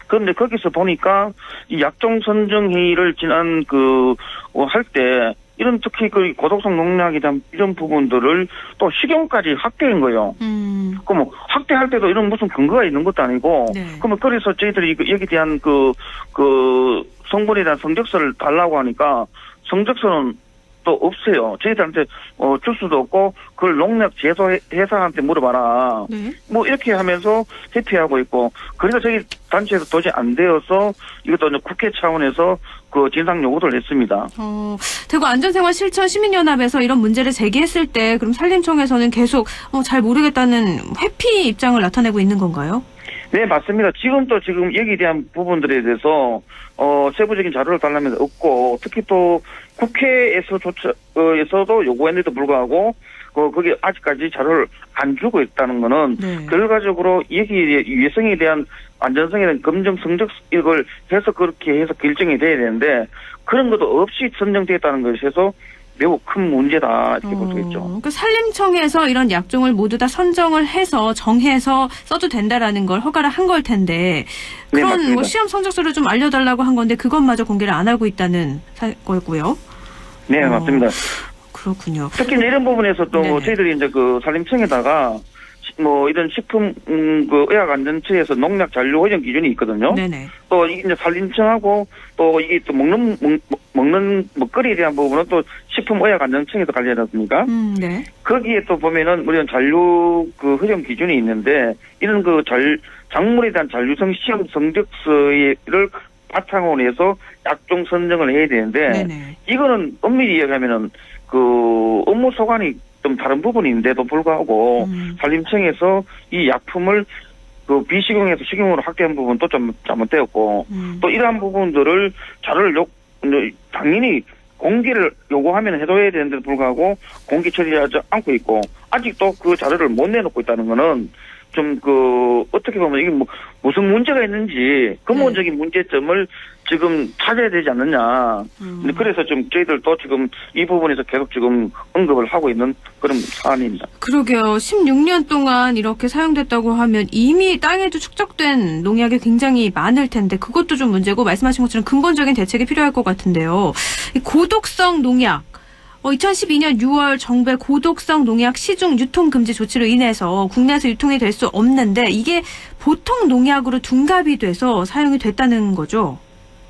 Speaker 13: 그런데 거기서 보니까 이 약종 선정 회의를 지난 할 때 이런 특히 고독성 농약에 대한 이런 부분들을 또 식용까지 확대한 거예요. 그럼 확대할 때도 이런 무슨 근거가 있는 것도 아니고, 네. 그러면 그래서 저희들이 여기에 대한 성분에 대한 성적서를 달라고 하니까 성적서는 또 없어요. 저희들한테 줄 수도 없고 그걸 농약 제소 회사한테 물어봐라. 네. 이렇게 하면서 회피하고 있고 그래서 저희 단체에서 도저히 안 되어서 이것도 국회 차원에서 진상 요구를 했습니다.
Speaker 1: 대구 안전생활 실천 시민연합에서 이런 문제를 제기했을 때 그럼 산림청에서는 계속 잘 모르겠다는 회피 입장을 나타내고 있는 건가요?
Speaker 13: 네, 맞습니다. 지금 여기에 대한 부분들에 대해서 세부적인 자료를 달라면 없고 특히 또 국회에서도 요구했는데도 불구하고 거기 아직까지 자료를 안 주고 있다는 거는 네. 결과적으로 여기에 위해성에 대한 안전성에 대한 검증 성적 이걸 해서 그렇게 해서 결정이 돼야 되는데 그런 것도 없이 선정되었다는 것에서 매우 큰 문제다 이렇게 볼 수 있죠.
Speaker 1: 그러니까 산림청에서 이런 약종을 모두 다 선정을 해서 정해서 써도 된다라는 걸 허가를 한 걸 텐데 그런
Speaker 13: 네,
Speaker 1: 시험 성적서를 좀 알려달라고 한 건데 그것마저 공개를 안 하고 있다는 거고요.
Speaker 13: 네, 맞습니다.
Speaker 1: 그렇군요.
Speaker 13: 특히 이런 부분에서 또 저희들이 이제 산림청에다가 이런 식품 의약안전처에서 농약 잔류 허용 기준이 있거든요. 네네. 또 이게 이제 산림청하고 또 이게 또 먹는 먹거리에 대한 부분은 또 식품의약안전청에서 관리하지 않습니까?
Speaker 1: 네.
Speaker 13: 거기에 또 보면은 우리는 잔류 허용 기준이 있는데 이런 작물에 대한 잔류성 시험 성적서를 바탕으로 해서 약종 선정을 해야 되는데 네네. 이거는 엄밀히 이야기하면은 업무 소관이 좀 다른 부분인데도 불구하고 산림청에서 이 약품을 비식용에서 식용으로 확대한 부분도 좀 잘못되었고 또 이러한 부분들을 자료를 당연히 공개를 요구하면 해줘야 되는데도 불구하고 공개 처리하지 않고 있고 아직도 그 자료를 못 내놓고 있다는 거는 좀 어떻게 보면 이게 무슨 문제가 있는지 근본적인 문제점을 지금 찾아야 되지 않느냐. 그래서 좀 저희들도 지금 이 부분에서 계속 지금 언급을 하고 있는 그런 사안입니다.
Speaker 1: 그러게요. 16년 동안 이렇게 사용됐다고 하면 이미 땅에도 축적된 농약이 굉장히 많을 텐데 그것도 좀 문제고 말씀하신 것처럼 근본적인 대책이 필요할 것 같은데요. 이 고독성 농약. 2012년 6월 정부의 고독성 농약 시중 유통 금지 조치로 인해서 국내에서 유통이 될 수 없는데 이게 보통 농약으로 둔갑이 돼서 사용이 됐다는 거죠?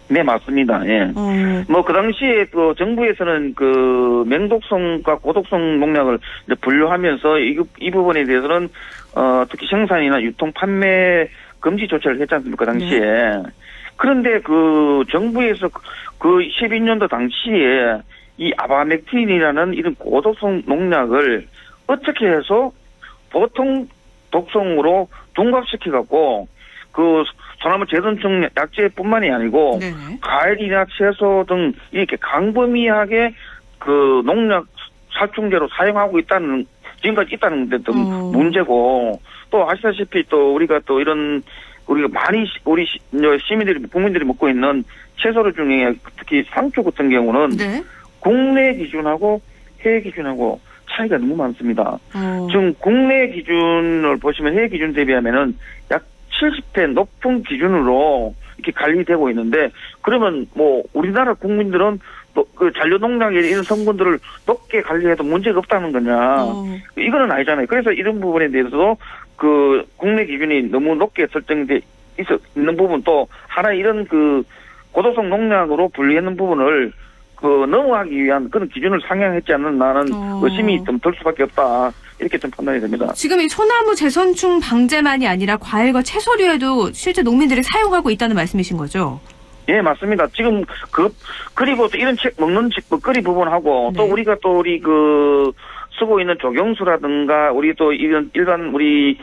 Speaker 13: 네, 맞습니다. 예. 그 당시에 정부에서는 맹독성과 고독성 농약을 이제 분류하면서 이 부분에 대해서는 특히 생산이나 유통 판매 금지 조치를 했지 않습니까, 당시에. 네. 그런데 정부에서 12년도 당시에 이 아바맥틴이라는 이런 고독성 농약을 어떻게 해서 보통 독성으로 둔갑시켜갖고 소나무 재생충 약재뿐만이 아니고 과일이나 채소 등 이렇게 광범위하게 농약 살충제로 사용하고 있다는 지금까지 있다는 데 또 문제고 또 아시다시피 또 우리가 또 이런 우리가 많이 우리 시민들이 국민들이 먹고 있는 채소류 중에 특히 상추 같은 경우는
Speaker 1: 네. 국내
Speaker 13: 기준하고 해외 기준하고 차이가 너무 많습니다. 지금 국내 기준을 보시면 해외 기준 대비하면은 약 70배 높은 기준으로 이렇게 관리되고 있는데 그러면 뭐 우리나라 국민들은 또 그 잔류 농약의 이런 성분들을 높게 관리해도 문제가 없다는 거냐? 이거는 아니잖아요. 그래서 이런 부분에 대해서도 그 국내 기준이 너무 높게 설정돼 있는 부분 또 하나 이런 그 고도성 농약으로 분류하는 부분을 그 넘어가기 위한 그런 기준을 상향했지 않는다는 의심이 좀 들 수밖에 없다. 이렇게 좀 판단이 됩니다.
Speaker 1: 지금 이 소나무 제선충 방제만이 아니라 과일과 채소류에도 실제 농민들이 사용하고 있다는 말씀이신 거죠?
Speaker 13: 예, 맞습니다. 지금 그리고 또 이런 먹는 먹거리 부분하고 또 우리가 또 우리 그 쓰고 있는 조경수라든가 우리 또 이런 일반 우리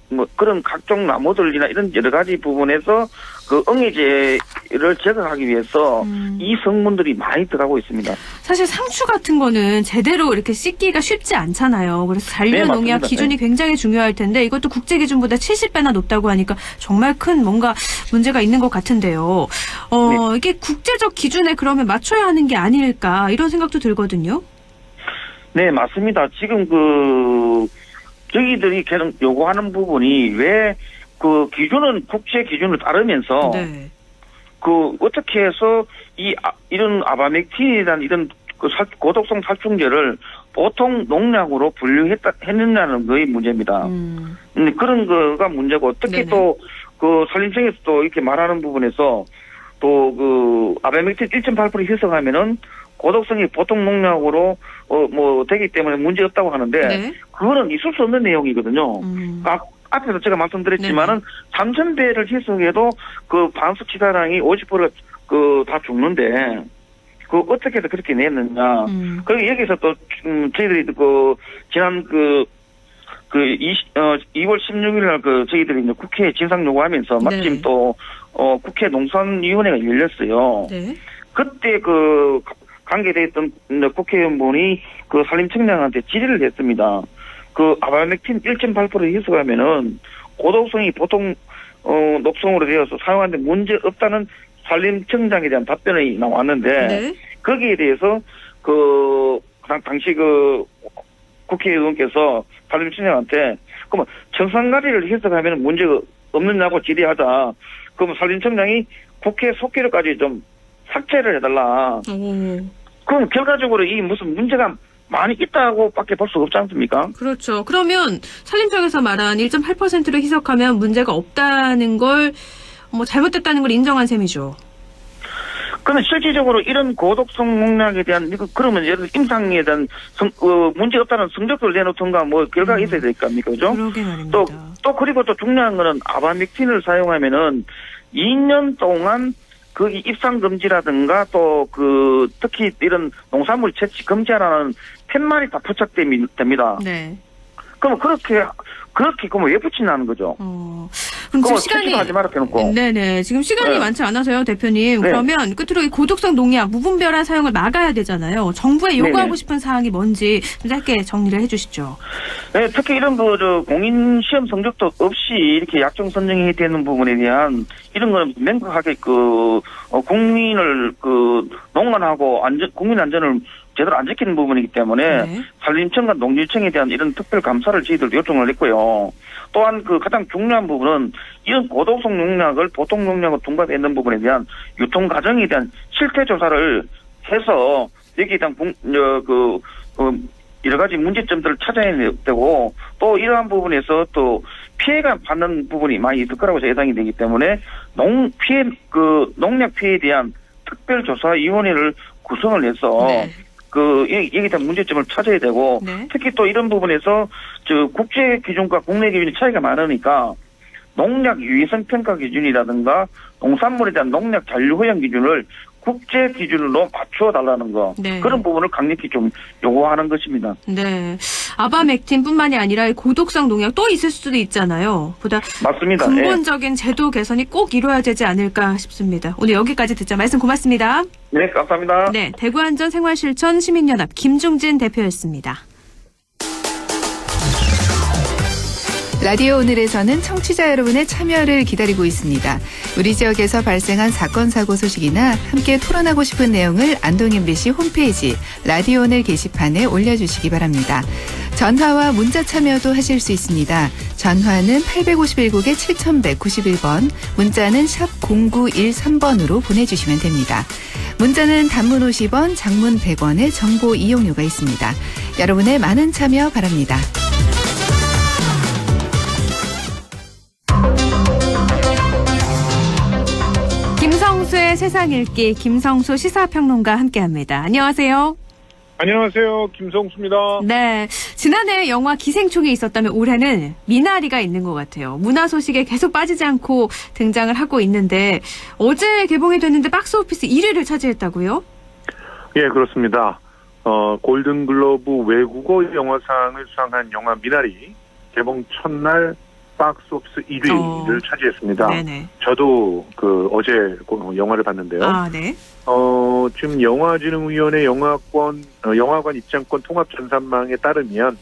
Speaker 13: 뭐 그런 각종 나무들이나 이런 여러 가지 부분에서 그 응애제를 제거하기 위해서 이 성분들이 많이 들어가고 있습니다.
Speaker 1: 사실 상추 같은 거는 제대로 이렇게 씻기가 쉽지 않잖아요. 그래서 잔류 농약 기준이 굉장히 중요할 텐데 이것도 국제 기준보다 70배나 높다고 하니까 정말 큰 뭔가 문제가 있는 것 같은데요. 이게 국제적 기준에 그러면 맞춰야 하는 게 아닐까 이런 생각도 들거든요.
Speaker 13: 네, 맞습니다. 지금 저희들이 계속 요구하는 부분이 왜 그 기준은 국제 기준을 따르면서 어떻게 해서 이런 아바맥틴이라는 이런 고독성 살충제를 보통 농약으로 분류했느냐는 거의 문제입니다. 그런 거가 문제고 특히 또 그 산림청에서 또 이렇게 말하는 부분에서 또 그 아바맥틴 1.8% 희석하면은 고독성이 보통 농약으로 뭐 되기 때문에 문제 없다고 하는데 그거는 있을 수 없는 내용이거든요. 앞에서 제가 말씀드렸지만은 3,000배를 희석해도 그 반수치사량이 50%가 다 죽는데 어떻게 해서 그렇게 냈느냐. 그리고 여기서 또 저희들이 지난 2월 16일 날 저희들이 이제 국회에 진상 요구하면서 마침 또 국회 농산위원회가 열렸어요. 그때 관계되어 있던 국회의원분이 산림청장한테 질의를 했습니다. 아바맥틴 1.8% 희석하면은 고독성이 보통 녹성으로 되어서 사용하는데 문제 없다는 산림청장에 대한 답변이 나왔는데 거기에 대해서 당시 국회의원께서 산림청장한테 그러면 청산가리를 희석하면 문제가 없느냐고 질의하자. 그러면 산림청장이 국회 속기록까지 좀 삭제를 해달라. 그럼 결과적으로 이 무슨 문제가 많이 있다고밖에 볼 수 없지 않습니까?
Speaker 1: 그렇죠. 그러면 산림청에서 말한 1.8%를 희석하면 문제가 없다는 걸 잘못됐다는 걸 인정한 셈이죠.
Speaker 13: 그러면 실질적으로 이런 고독성 농약에 대한 그러면 예를 들어 임상에 대한 문제 없다는 성적표를 내놓던가 뭐 결과가 있어야 될 거 아닙니까, 그죠?
Speaker 1: 그러게 말입니다.
Speaker 13: 또 그리고 또 중요한 거는 아바맥틴을 사용하면은 2년 동안 거기 입상 금지라든가 또 특히 이런 농산물 채취 금지하라는 팻말이 다 부착됩니다. 그럼 그렇게 그러면 왜 붙이냐는 거죠.
Speaker 1: 그럼 지금 시간이
Speaker 13: 하지 말아 해놓고.
Speaker 1: 네네. 지금 시간이 많지 않아서요, 대표님. 그러면 끝으로 이 고독성 농약 무분별한 사용을 막아야 되잖아요. 정부에 요구하고 싶은 사항이 뭔지 좀 짧게 정리를 해주시죠.
Speaker 13: 네, 특히 이런 공인 시험 성적도 없이 이렇게 약정 선정이 되는 부분에 대한 이런 건 명확하게 국민을 농안하고 국민 안전을 제대로 안 지키는 부분이기 때문에 산림청과 농지청에 대한 이런 특별 감사를 저희들 요청을 했고요. 또한 가장 중요한 부분은 이런 고독성 농약을 보통 농약으로 둔갑했는 부분에 대한 유통 과정에 대한 실태 조사를 해서 여기에 대한 여러 가지 문제점들을 찾아야 되고 또 이러한 부분에서 또 피해가 받는 부분이 많이 있을 거라고 예상이 되기 때문에 농약 피해에 대한 특별조사위원회를 구성을 해서 여기에 대한 문제점을 찾아야 되고 특히 또 이런 부분에서 국제 기준과 국내 기준이 차이가 많으니까 농약 유해성 평가 기준이라든가 농산물에 대한 농약 잔류 허용 기준을 국제 기준으로 맞춰달라는 거 그런 부분을 강력히 좀 요구하는 것입니다.
Speaker 1: 네, 아바맥틴뿐만이 아니라 고독성 농약 또 있을 수도 있잖아요. 보다
Speaker 13: 맞습니다.
Speaker 1: 근본적인 제도 개선이 꼭 이루어야 되지 않을까 싶습니다. 오늘 여기까지 듣자. 말씀 고맙습니다.
Speaker 13: 네, 감사합니다.
Speaker 1: 네, 대구안전생활실천 시민연합 김중진 대표였습니다.
Speaker 14: 라디오 오늘에서는 청취자 여러분의 참여를 기다리고 있습니다. 우리 지역에서 발생한 사건 사고 소식이나 함께 토론하고 싶은 내용을 안동 MBC 홈페이지 라디오 오늘 게시판에 올려주시기 바랍니다. 전화와 문자 참여도 하실 수 있습니다. 전화는 851국에 7191번, 문자는 샵 0913번으로 보내주시면 됩니다. 문자는 단문 50원, 장문 100원의 정보 이용료가 있습니다. 여러분의 많은 참여 바랍니다.
Speaker 1: 김성수의 세상 읽기, 김성수 시사평론가 함께합니다. 안녕하세요.
Speaker 15: 안녕하세요. 김성수입니다.
Speaker 1: 네. 지난해 영화 기생충이 있었다면 올해는 미나리가 있는 것 같아요. 문화 소식에 계속 빠지지 않고 등장을 하고 있는데 어제 개봉이 됐는데 박스오피스 1위를 차지했다고요?
Speaker 15: 예, 그렇습니다. 골든글로브 외국어 영화상을 수상한 영화 미나리 개봉 첫날 박스오피스 1위를 차지했습니다.
Speaker 1: 네네.
Speaker 15: 저도 어제 영화를 봤는데요.
Speaker 1: 아, 네.
Speaker 15: 지금 영화진흥위원회 영화관 입장권 통합 전산망에 따르면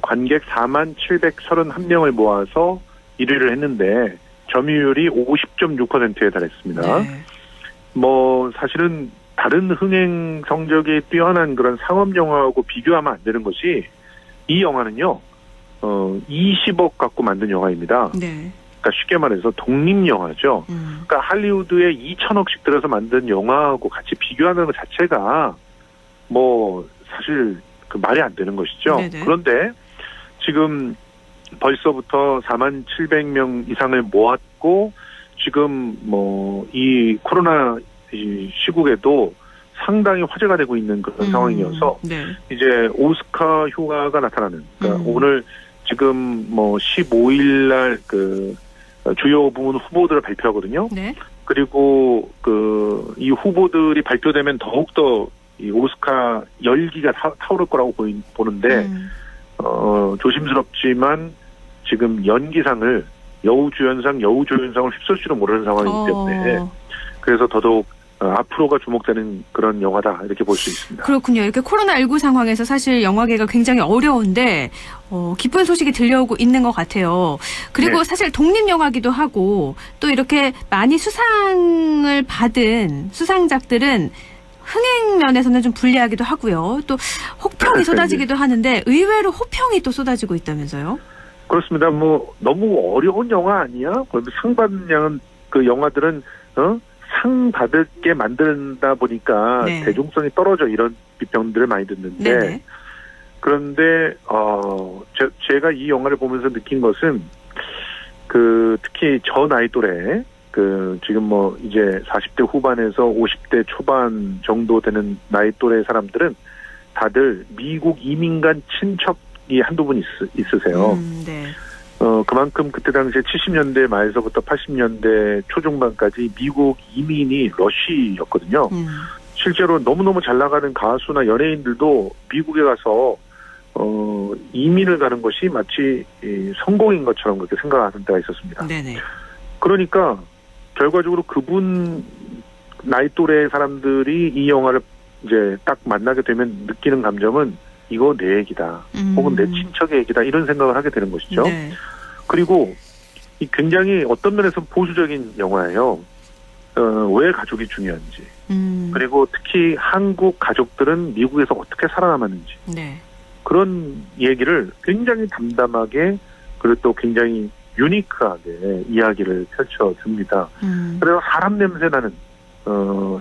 Speaker 15: 관객 4731명을 모아서 1위를 했는데 점유율이 50.6%에 달했습니다.
Speaker 1: 네.
Speaker 15: 사실은 다른 흥행 성적이 뛰어난 그런 상업 영화하고 비교하면 안 되는 것이 이 영화는요. 20억 갖고 만든 영화입니다.
Speaker 1: 네.
Speaker 15: 그러니까 쉽게 말해서 독립영화죠. 그러니까 할리우드에 2천억씩 들여서 만든 영화하고 같이 비교하는 것 자체가 사실 말이 안 되는 것이죠.
Speaker 1: 네네.
Speaker 15: 그런데 지금 벌써부터 47,000명 이상을 모았고 지금 이 코로나 시국에도 상당히 화제가 되고 있는 그런 상황이어서
Speaker 1: 네.
Speaker 15: 이제 오스카 휴가가 나타나는 그러니까 오늘 지금 15일 날 주요 부문 후보들을 발표하거든요.
Speaker 1: 네.
Speaker 15: 그리고 이 후보들이 발표되면 더욱더 이 오스카 열기가 타오를 거라고 보는데 조심스럽지만 지금 연기상을 여우주연상, 여우조연상을 휩쓸지도 모르는 상황이기 때문에 그래서 더더욱 앞으로가 주목되는 그런 영화다 이렇게 볼 수 있습니다.
Speaker 1: 그렇군요. 이렇게 코로나19 상황에서 사실 영화계가 굉장히 어려운데 기쁜 소식이 들려오고 있는 것 같아요. 그리고
Speaker 15: 네.
Speaker 1: 사실 독립영화기도 하고 또 이렇게 많이 수상을 받은 수상작들은 흥행 면에서는 좀 불리하기도 하고요. 또 혹평이 쏟아지기도 하는데 의외로 호평이 또 쏟아지고 있다면서요?
Speaker 15: 그렇습니다. 너무 어려운 영화 아니야? 상 받는 그 영화들은 상 받을 게 만든다 보니까
Speaker 1: 네.
Speaker 15: 대중성이 떨어져 이런 비평들을 많이 듣는데
Speaker 1: 네네.
Speaker 15: 그런데 제가 이 영화를 보면서 느낀 것은 특히 저 나이 또래 지금 이제 40대 후반에서 50대 초반 정도 되는 나이 또래 사람들은 다들 미국 이민간 친척이 한두 분 있으세요.
Speaker 1: 네.
Speaker 15: 그만큼 그때 당시에 70년대 말서부터 80년대 초중반까지 미국 이민이 러쉬였거든요. 실제로 너무너무 잘 나가는 가수나 연예인들도 미국에 가서 이민을 가는 것이 마치 성공인 것처럼 그렇게 생각하는 때가 있었습니다.
Speaker 1: 네네.
Speaker 15: 그러니까 결과적으로 그분 나이 또래 사람들이 이 영화를 이제 딱 만나게 되면 느끼는 감정은 이거 내 얘기다. 혹은 내 친척의 얘기다. 이런 생각을 하게 되는 것이죠.
Speaker 1: 네.
Speaker 15: 그리고 이 굉장히 어떤 면에서 보수적인 영화예요. 왜 가족이 중요한지. 그리고 특히 한국 가족들은 미국에서 어떻게 살아남았는지.
Speaker 1: 네.
Speaker 15: 그런 얘기를 굉장히 담담하게 그리고 또 굉장히 유니크하게 이야기를 펼쳐줍니다. 그래서 사람 냄새 나는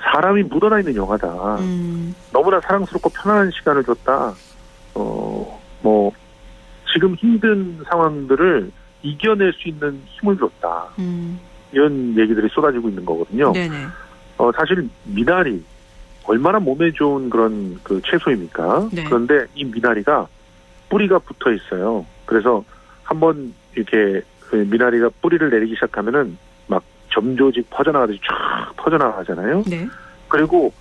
Speaker 15: 사람이 묻어나 있는 영화다. 너무나 사랑스럽고 편안한 시간을 줬다. 지금 힘든 상황들을 이겨낼 수 있는 힘을 줬다. 이런 얘기들이 쏟아지고 있는 거거든요.
Speaker 1: 네네.
Speaker 15: 사실 미나리 얼마나 몸에 좋은 그런 채소입니까?
Speaker 1: 네.
Speaker 15: 그런데 이 미나리가 뿌리가 붙어 있어요. 그래서 한번 이렇게 미나리가 뿌리를 내리기 시작하면은 막 점조직 퍼져나가듯이 쫙 퍼져나가잖아요.
Speaker 1: 네.
Speaker 15: 그리고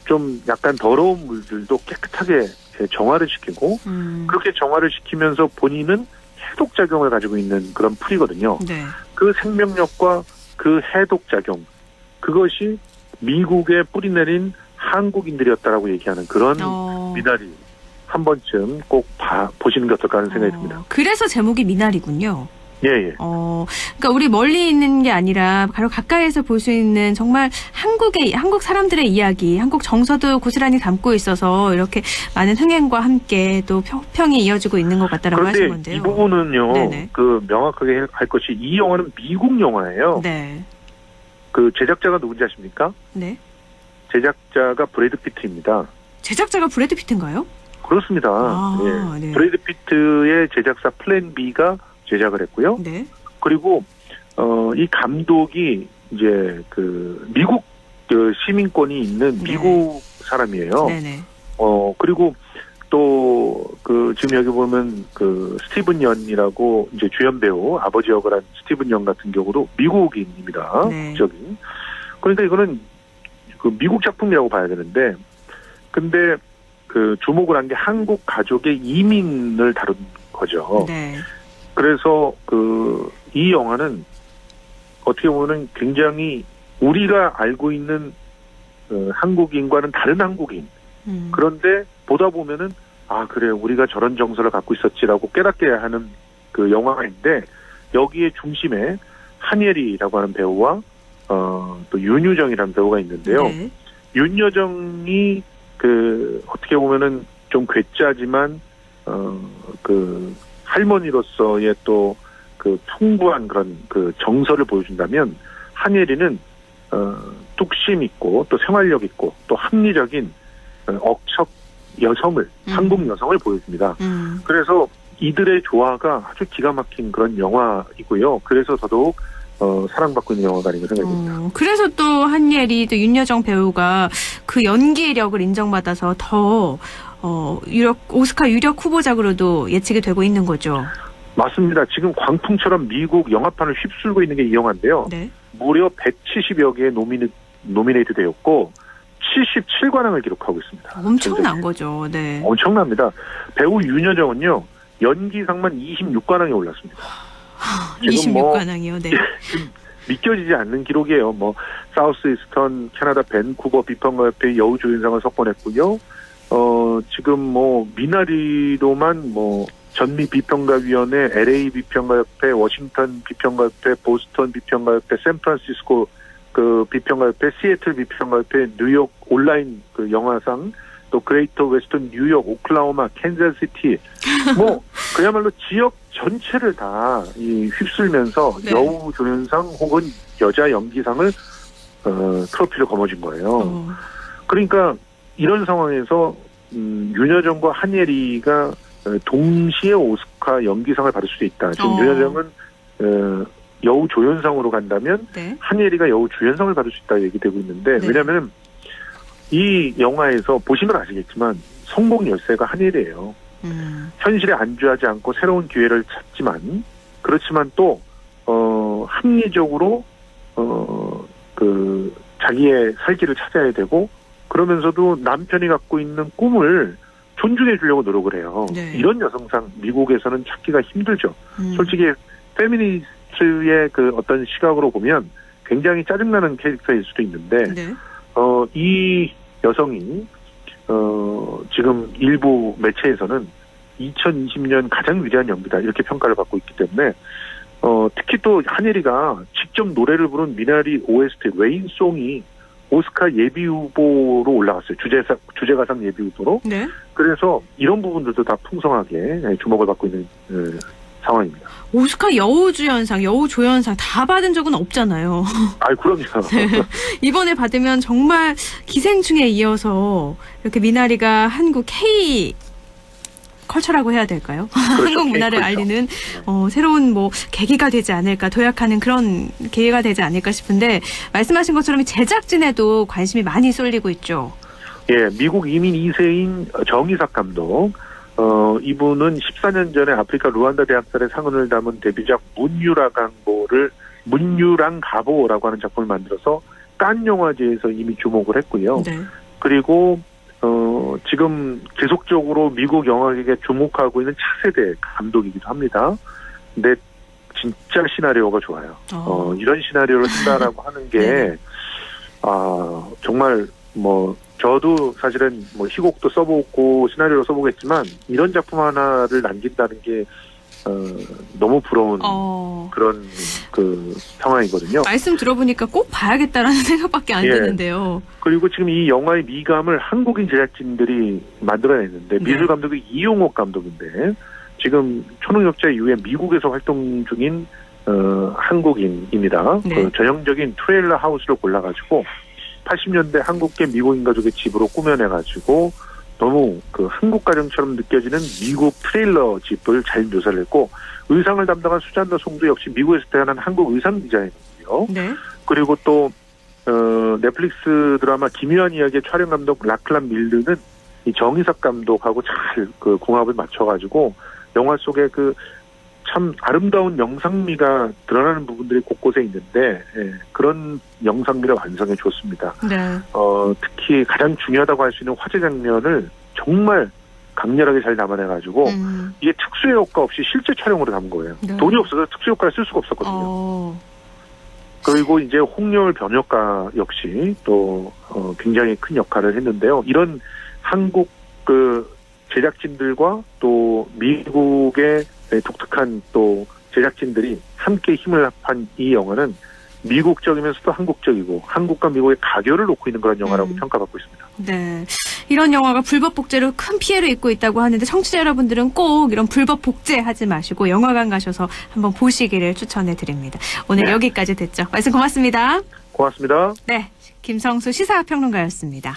Speaker 15: 좀 약간 더러운 물들도 깨끗하게 정화를 시키고 그렇게 정화를 시키면서 본인은 해독작용을 가지고 있는 그런 풀이거든요.
Speaker 1: 네.
Speaker 15: 그 생명력과 그 해독작용 그것이 미국에 뿌리 내린 한국인들이었다라고 얘기하는 그런 미나리 한 번쯤 꼭 보시는 게 어떨까 하는 생각이 듭니다.
Speaker 1: 그래서 제목이 미나리군요.
Speaker 15: 예.
Speaker 1: 그러니까 우리 멀리 있는 게 아니라 바로 가까이에서 볼 수 있는 정말 한국 사람들의 이야기, 한국 정서도 고스란히 담고 있어서 이렇게 많은 흥행과 함께 또 평이 이어지고 있는 것 같다라고 하신 건데요.
Speaker 15: 이 부분은요,
Speaker 1: 네네.
Speaker 15: 그 명확하게 할 것이 이 영화는 미국 영화예요.
Speaker 1: 네.
Speaker 15: 그 제작자가 누군지 아십니까?
Speaker 1: 네.
Speaker 15: 제작자가 브래드 피트입니다.
Speaker 1: 제작자가 브래드 피트인가요?
Speaker 15: 그렇습니다. 예.
Speaker 1: 네.
Speaker 15: 브래드 피트의 제작사 플랜 B가 제작을 했고요.
Speaker 1: 네.
Speaker 15: 그리고 이 감독이 이제 그 미국 그 시민권이 있는 미국 사람이에요.
Speaker 1: 네네.
Speaker 15: 그리고 또 그 지금 여기 보면 그 스티븐 연이라고 이제 주연 배우 아버지 역을 한 스티븐 연 같은 경우도 미국인입니다.
Speaker 1: 네.
Speaker 15: 국적이. 그러니까 이거는 그 미국 작품이라고 봐야 되는데, 근데 그 주목을 한 게 한국 가족의 이민을 다룬 거죠.
Speaker 1: 네.
Speaker 15: 그래서 이 영화는 어떻게 보면 굉장히 우리가 알고 있는 한국인과는 다른 한국인. 그런데 보다 보면은 그래 우리가 저런 정서를 갖고 있었지라고 깨닫게 하는 그 영화인데, 여기에 중심에 한예리라고 하는 배우와 또 윤여정이라는 배우가 있는데요.
Speaker 1: 네.
Speaker 15: 윤여정이 그 어떻게 보면은 좀 괴짜지만 그 할머니로서의 또 그 풍부한 그런 그 정서를 보여준다면, 한예리는 뚝심 있고 또 생활력 있고 또 합리적인 억척 여성을, 한국 여성을 보여줍니다. 그래서 이들의 조화가 아주 기가 막힌 그런 영화이고요. 그래서 더더욱 사랑받고 있는 영화가 아닌가 생각이 듭니다.
Speaker 1: 그래서 또 한예리, 또 윤여정 배우가 그 연기력을 인정받아서 더 오스카 유력 후보작으로도 예측이 되고 있는 거죠. 맞습니다.
Speaker 15: 지금 광풍처럼 미국 영화판을 휩쓸고 있는 게 이 영화인데요.
Speaker 1: 네.
Speaker 15: 무려 170여 개의 노미네이트 되었고 77관왕을 기록하고 있습니다.
Speaker 1: 엄청난 거죠. 네.
Speaker 15: 엄청납니다. 배우 윤여정은요, 연기상만 26관왕에 올랐습니다.
Speaker 1: 26관왕이요. 네.
Speaker 15: 지금 믿겨지지 않는 기록이에요. 사우스 이스턴, 캐나다 밴쿠버 비평가협회 여우조연상을 석권했고요. 지금 미나리로만 전미 비평가위원회, LA 비평가협회, 워싱턴 비평가협회, 보스턴 비평가협회, 샌프란시스코 그 비평가협회, 시애틀 비평가협회, 뉴욕 온라인 그 영화상, 또 그레이터 웨스턴 뉴욕, 오클라호마, 캔자스시티, 그야말로 지역 전체를 다 휩쓸면서
Speaker 1: 네.
Speaker 15: 여우 조연상 혹은 여자 연기상을 트로피를 거머쥔 거예요. 그러니까 이런 상황에서 윤여정과 한예리가 동시에 오스카 연기상을 받을 수도 있다. 지금 윤여정은 여우 조연상으로 간다면
Speaker 1: 네.
Speaker 15: 한예리가 여우 주연상을 받을 수 있다 얘기되고 있는데,
Speaker 1: 네.
Speaker 15: 왜냐하면 이 영화에서 보시면 아시겠지만 성공 열쇠가 한예리예요. 현실에 안주하지 않고 새로운 기회를 찾지만, 그렇지만 또 합리적으로 그 자기의 살 길을 찾아야 되고, 그러면서도 남편이 갖고 있는 꿈을 존중해 주려고 노력을 해요.
Speaker 1: 네.
Speaker 15: 이런 여성상 미국에서는 찾기가 힘들죠. 솔직히 페미니스트의 그 어떤 시각으로 보면 굉장히 짜증나는 캐릭터일 수도 있는데,
Speaker 1: 네.
Speaker 15: 이 여성이 지금 일부 매체에서는 2020년 가장 위대한 연기다 이렇게 평가를 받고 있기 때문에, 특히 또 한예리가 직접 노래를 부른 미나리 OST 레인송이 오스카 예비 후보로 올라갔어요. 주제가상 예비 후보로.
Speaker 1: 네.
Speaker 15: 그래서 이런 부분들도 다 풍성하게 주목을 받고 있는 상황입니다.
Speaker 1: 오스카 여우주연상, 여우조연상 다 받은 적은 없잖아요.
Speaker 15: 그럼요.
Speaker 1: 네. 이번에 받으면 정말 기생충에 이어서 이렇게 미나리가 한국 K 컬처라고 해야 될까요?
Speaker 15: 그렇죠.
Speaker 1: 한국 문화를 알리는 새로운 계기가 되지 않을까, 도약하는 그런 계기가 되지 않을까 싶은데, 말씀하신 것처럼 제작진에도 관심이 많이 쏠리고 있죠.
Speaker 15: 예, 미국 이민 2세인 정의삭 감독, 이분은 14년 전에 아프리카 루안다 대학살의 상흔을 담은 데뷔작 문유랑 가보라고 하는 작품을 만들어서 칸 영화제에서 이미 주목을 했고요.
Speaker 1: 네.
Speaker 15: 그리고 지금 계속적으로 미국 영화계에 주목하고 있는 차세대 감독이기도 합니다. 근데 진짜 시나리오가 좋아요. 이런 시나리오를 쓴다라고 하는 게
Speaker 1: 네.
Speaker 15: 정말 저도 사실은 뭐 희곡도 써보고 시나리오로 써보겠지만 이런 작품 하나를 남긴다는 게 너무 부러운 그런 그 상황이거든요.
Speaker 1: 말씀 들어보니까 꼭 봐야겠다라는 생각밖에 안 드는데요.
Speaker 15: 그리고 지금 이 영화의 미감을 한국인 제작진들이 만들어냈는데 미술 감독이 이용옥 감독인데 지금 초능력자 이후에 미국에서 활동 중인 한국인입니다. 그 전형적인 트레일러 하우스를 골라가지고 80년대 한국계 미국인 가족의 집으로 꾸며내가지고 너무 그 한국 가정처럼 느껴지는 미국 트레일러 집을 잘 묘사를 했고 의상을 담당한 수잔다 송도 역시 미국에서 태어난 한국 의상 디자이너고요. 그리고 또 넷플릭스 드라마 기묘한 이야기의 촬영 감독 라클란 밀르는 이 정희석 감독하고 잘 그 궁합을 맞춰가지고 영화 속에 그 참 아름다운 영상미가 드러나는 부분들이 곳곳에 있는데 그런 영상미를 완성해 줬습니다. 특히 가장 중요하다고 할 수 있는 화재 장면을 정말 강렬하게 잘 담아내가지고 이게 특수 효과 없이 실제 촬영으로 담은 거예요. 돈이 없어서 특수 효과를 쓸 수가 없었거든요. 그리고 이제 홍열 변효과 역시 또 굉장히 큰 역할을 했는데요. 이런 한국 그 제작진들과 또 미국의 독특한 또 제작진들이 함께 힘을 합한 이 영화는 미국적이면서도 한국적이고 한국과 미국의 가교를 놓고 있는 그런 영화라고 평가받고 있습니다.
Speaker 1: 네, 이런 영화가 불법 복제로 큰 피해를 입고 있다고 하는데 청취자 여러분들은 꼭 이런 불법 복제하지 마시고 영화관 가셔서 한번 보시기를 추천해드립니다. 오늘 여기까지 됐죠. 말씀 고맙습니다.
Speaker 15: 고맙습니다.
Speaker 1: 네, 김성수 시사평론가였습니다.